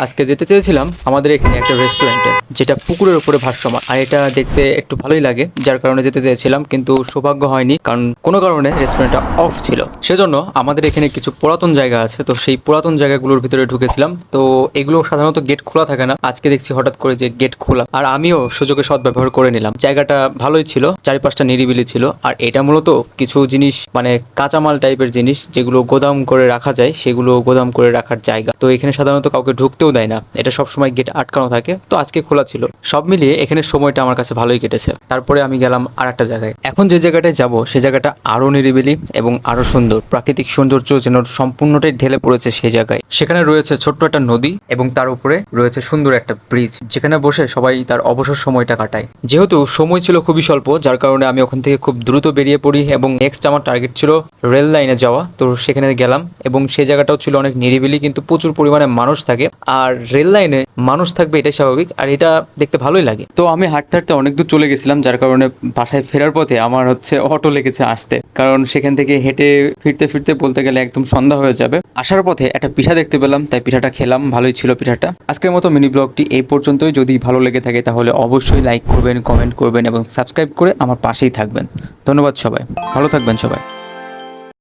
আজকে যেতে চেয়েছিলাম আমাদের এখানে একটা রেস্টুরেন্টে, যেটা পুকুরের উপরে ভাসমান, আর এটা দেখতে একটু ভালোই লাগে, যার কারণে যেতে চেয়েছিলাম, কিন্তু সৌভাগ্য হয়নি, কারণ কোনো কারণে রেস্টুরেন্টটা অফ ছিল। সেজন্য আমাদের এখানে কিছু পুরাতন জায়গা আছে, তো সেই পুরাতন জায়গাগুলোর ভিতরে ঢুকেছিলাম। তো এগুলো সাধারণত গেট খোলা থাকে না, আজকে দেখছি হঠাৎ করে যে গেট খোলা, আর আমিও সুযোগে সদ্ব্যবহার করে নিলাম। জায়গাটা ভালোই ছিল, চারিপাশটা নিরিবিলি ছিল, আর এটা মূলত কিছু জিনিস মানে কাঁচামাল টাইপের জিনিস যেগুলো গোদাম করে রাখা যায়, সেগুলো গোদাম করে রাখার জায়গা। তো এখানে সাধারণত কাউকে ঢুকতেও দেয় না, এটা সবসময় গেট আটকানো থাকে। তো আজকে খোলা ছিল। সব মিলিয়ে এখানে সময়টা আমার কাছে ভালোই কেটেছে। তারপরে আমি গেলাম আর একটা জায়গায়। এখন যে জায়গাটায় যাব সে জায়গাটা আরো নিরিবিলি এবং আরো সুন্দর, প্রাকৃতিক সৌন্দর্য যেন সম্পূর্ণটাই ঢেলে পড়েছে সেই জায়গায়। সেখানে রয়েছে ছোট্ট একটা নদী এবং তার উপরে রয়েছে সুন্দর একটা ব্রিজ, যেখানে বসে সবাই তার অবসর সময়টা কাটায়। যেহেতু সময় ছিল খুবই স্বল্প, যার কারণে আমি ওখান থেকে খুব দ্রুত বেরিয়ে পড়ি এবং নেক্সট আমার টার্গেট ছিল রেল লাইনে যাওয়া। তো সেখানে গেলাম এবং সেই জায়গাটাও ছিল অনেক নিরিবিলি, কিন্তু প্রচুর পরিমাণে মানুষ থাকে। আর রেল লাইনে মানুষ থাকবে এটাই স্বাভাবিক, আর এটা দেখতে ভালোই লাগে। তো আমি হাঁটতে হাঁটতে অনেক দূর চলে গেছিলাম, যার কারণে বাসায় ফেরার পথে আমার অটো লেগেছে আসতে, কারণ সেখান থেকে হেঁটে ফিরতে ফিরতে বলতে গেলে একদম সন্ধ্যা হয়ে যাবে। আসার পথে একটা পিঠা দেখতে পেলাম, তাই পিঠাটা খেলাম, ভালোই ছিল পিঠাটা। আজকের মতো মিনি ব্লগটি এই পর্যন্তই। যদি ভালো লেগে থাকে তাহলে অবশ্যই লাইক করবেন, কমেন্ট করবেন এবং সাবস্ক্রাইব করে আমার পাশেই থাকবেন। ধন্যবাদ সবাই, ভালো থাকবেন সবাই।